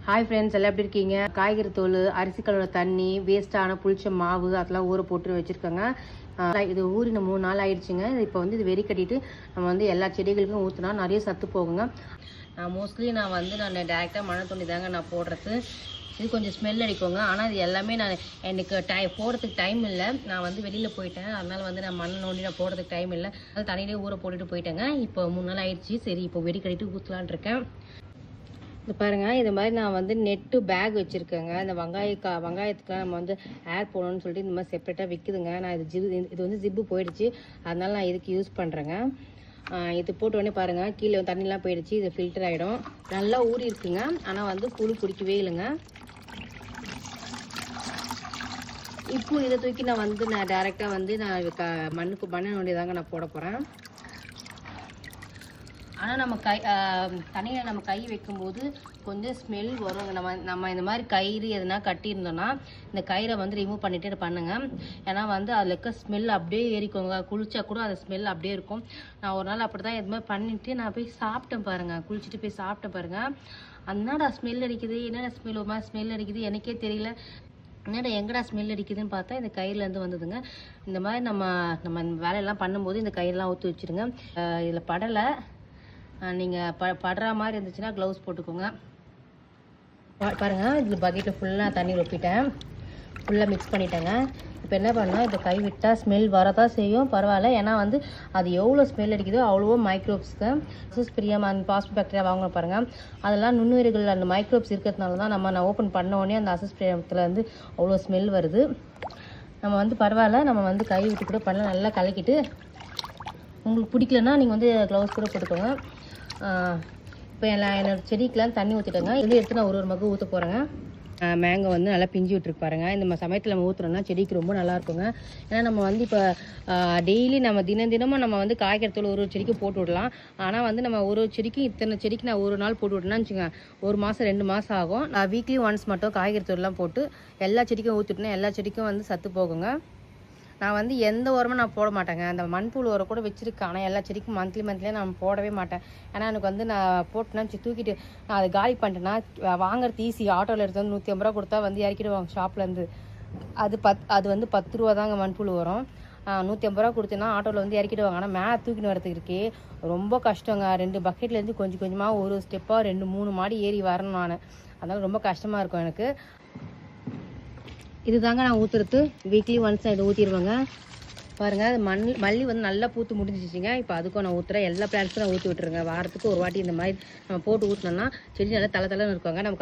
Hi friends, எல்லாம் எப்படி இருக்கீங்க? காய்கறி தோல், அரிசி கழுவுற தண்ணி, வேஸ்ட்டான புளிச்ச மாவு அதெல்லாம் ஊற போட்டு வச்சுருக்கேங்க. இது ஊறின 3 நாள் ஆயிடுச்சுங்க. இப்போ வந்து இது வெறி கட்டிட்டு நம்ம வந்து எல்லா செடிகளுக்கும் ஊற்றினா நிறைய சத்து போகுங்க. மோஸ்ட்லி நான் டேரெக்டாக மணல் தோண்டி தாங்க நான் போடுறது. இது கொஞ்சம் ஸ்மெல் அடிக்குங்க. ஆனால் இது எல்லாமே எனக்கு போடுறதுக்கு டைம் இல்லை. நான் வந்து வெளியில் போயிட்டேன். அதனால் வந்து நான் மணல் நோண்டி நான் போடுறதுக்கு டைம் இல்லை. அது தண்ணியிலே ஊற போட்டுட்டு போயிட்டேங்க. இப்போ 3 நாள் ஆயிடுச்சு. சரி, இப்போ வெறி கட்டிட்டு ஊற்றலான் இருக்கேன். இது பாருங்கள், இது மாதிரி நான் வந்து நெட்டு பேக் வச்சுருக்கேங்க. இந்த வெங்காயத்துக்குலாம் நம்ம வந்து ஏர் போடணும்னு சொல்லிட்டு இந்த மாதிரி செப்பரேட்டாக விற்குதுங்க. நான் இது வந்து ஜிப்பு போயிடுச்சு, அதனால நான் இதுக்கு யூஸ் பண்ணுறேங்க. இது போட்டோடனே பாருங்கள், கீழே தண்ணிலாம் போயிடுச்சு. இது ஃபில்டர் ஆகிடும். நல்லா ஊறி இருக்குங்க. ஆனால் வந்து புழு பிடிக்கவே இல்லைங்க. இப்போ இதை தூக்கி நான் டேரெக்டாக வந்து மண்ணை நோண்டி தாங்க நான் போட போகிறேன். ஆனால் நம்ம தண்ணியில் நம்ம கை வைக்கும்போது கொஞ்சம் ஸ்மெல் வருங்க. நம்ம இந்த மாதிரி கயிறு எதுனா கட்டியிருந்தோன்னா இந்த கயிறை வந்து ரிமூவ் பண்ணிட்டு பண்ணுங்க. ஏன்னா வந்து அதில் இருக்க ஸ்மெல் அப்படியே ஏறிக்கோங்க. குளிச்சா கூட அந்த ஸ்மெல் அப்படியே இருக்கும். நான் ஒரு நாள் அப்படி தான் இது மாதிரி பண்ணிட்டு நான் போய் சாப்பிட்டேன் பாருங்கள். குளிச்சுட்டு போய் சாப்பிட்டேன் பாருங்கள். என்னடா ஸ்மெல் அடிக்குது, என்னடா ஸ்மெல் ஒரு மாதிரி ஸ்மெல் அடிக்குது, எனக்கே தெரியல. என்னடா எங்கடா ஸ்மெல் அடிக்குதுன்னு பார்த்தா இந்த கயிறுலேருந்து வந்ததுங்க. இந்த மாதிரி நம்ம வேலையெல்லாம் பண்ணும்போது இந்த கயிறுலாம் ஊற்றி வச்சுருங்க. இதில் படலை, நீங்கள் படுற மாதிரி இருந்துச்சுன்னா க்ளவுஸ் போட்டுக்கோங்க. பாருங்கள், இதில் பக்கெட்டில் ஃபுல்லாக தண்ணி ஒப்பிட்டேன், ஃபுல்லாக மிக்ஸ் பண்ணிட்டேங்க. இப்போ என்ன பண்ணால் இந்த கை விட்டால் ஸ்மெல் வரதான் செய்யும், பரவாயில்ல. ஏன்னா வந்து அது எவ்வளோ ஸ்மெல் அடிக்குதோ அவ்வளோ மைக்ரோப்ஸ்க்கு அசோஸ்பிரியம் அண்ட் பாஸ்போபாக்டீரியா வாங்க பாருங்கள். அதெல்லாம் நுண்ணுயிர்கள் அந்த மைக்ரோப்ஸ் இருக்கிறதுனால தான் நான் ஓப்பன் பண்ண உடனே அந்த அசோஸ்பிரியத்தில் வந்து அவ்வளோ ஸ்மெல் வருது. நம்ம வந்து பரவாயில்ல, நம்ம வந்து கை விட்டு கூட பண்ணலாம். நல்லா கலக்கிட்டு உங்களுக்கு பிடிக்கலன்னா நீங்கள் வந்து க்ளவுஸ் கூட போட்டுக்கோங்க. இப்போ என்னோடய செடிக்கெலாம் தண்ணி ஊற்றிட்டேங்க. இது எடுத்து நான் ஒரு மக்கு ஊற்ற போகிறேங்க. மேங்கோ வந்து நல்லா பிஞ்சு விட்டுருக்கு பாருங்கள். இந்த சமயத்தில் நம்ம ஊற்றுறோம்னா செடிக்கு ரொம்ப நல்லாயிருக்குங்க. ஏன்னா நம்ம வந்து இப்போ டெய்லி நம்ம தினமும் நம்ம வந்து காய்கறி தூள் ஒரு செடிக்கு போட்டு விடலாம். ஆனால் வந்து நம்ம ஒரு செடிக்கு இத்தனை செடிக்கு நான் ஒரு நாள் போட்டு விட்டேன்னா வச்சுக்கோங்க, 1 மாதம் 2 மாதம் ஆகும். நான் வீக்லி ஒன்ஸ் மட்டும் காய்கறி தூள்லாம் போட்டு எல்லா செடிக்கும் ஊற்றிட்டேன்னா எல்லா செடிக்கும் வந்து சத்து போகுங்க. நான் வந்து எந்த உரமும் நான் போட மாட்டேங்க. அந்த மண்புழு உரம் கூட வச்சுருக்கேன். ஆனால் எல்லா செடிக்கும் மந்த்லியே நான் போடவே மாட்டேன். ஏன்னா எனக்கு வந்து நான் போட்டேன்னா தூக்கிட்டு நான் அதை காலி பண்ணிட்டேன்னா வாங்குறது ஈஸி. ஆட்டோவில் எடுத்து வந்து 150 ரூபா கொடுத்தா வந்து இறக்கிடுவாங்க ஷாப்லேருந்து. அது வந்து 10 ரூபா தாங்க மண்புழு உரம். 150 ரூபா கொடுத்தேன்னா ஆட்டோவில் வந்து இறக்கிடுவாங்க. ஆனால் மேலே தூக்கின்னு வரதுக்கு இருக்கே ரொம்ப கஷ்டங்க. 2 பக்கெட்லேருந்து கொஞ்சம் கொஞ்சமாக ஒரு ஸ்டெப்பாக 2-3 மாடி ஏறி வரணும் நான். அதனால் ரொம்ப கஷ்டமாக இருக்கும் எனக்கு. இது தாங்க நான் ஊற்றுறது. வீக்லி ஒன்ஸ் இதை ஊற்றிடுவேங்க. பாருங்கள், மல்லி வந்து நல்லா பூத்து முடிஞ்சிச்சிங்க. இப்போ அதுக்கும் நான் ஊற்றுறேன். எல்லா பிளான்ட்ஸும் நான் ஊற்றி விட்டுருங்க. வாரத்துக்கு ஒரு வாட்டி இந்த மாதிரி நம்ம போட்டு ஊற்றினோம்னா செடி நல்லா தலை தலைன்னு இருக்குங்க. நம்ம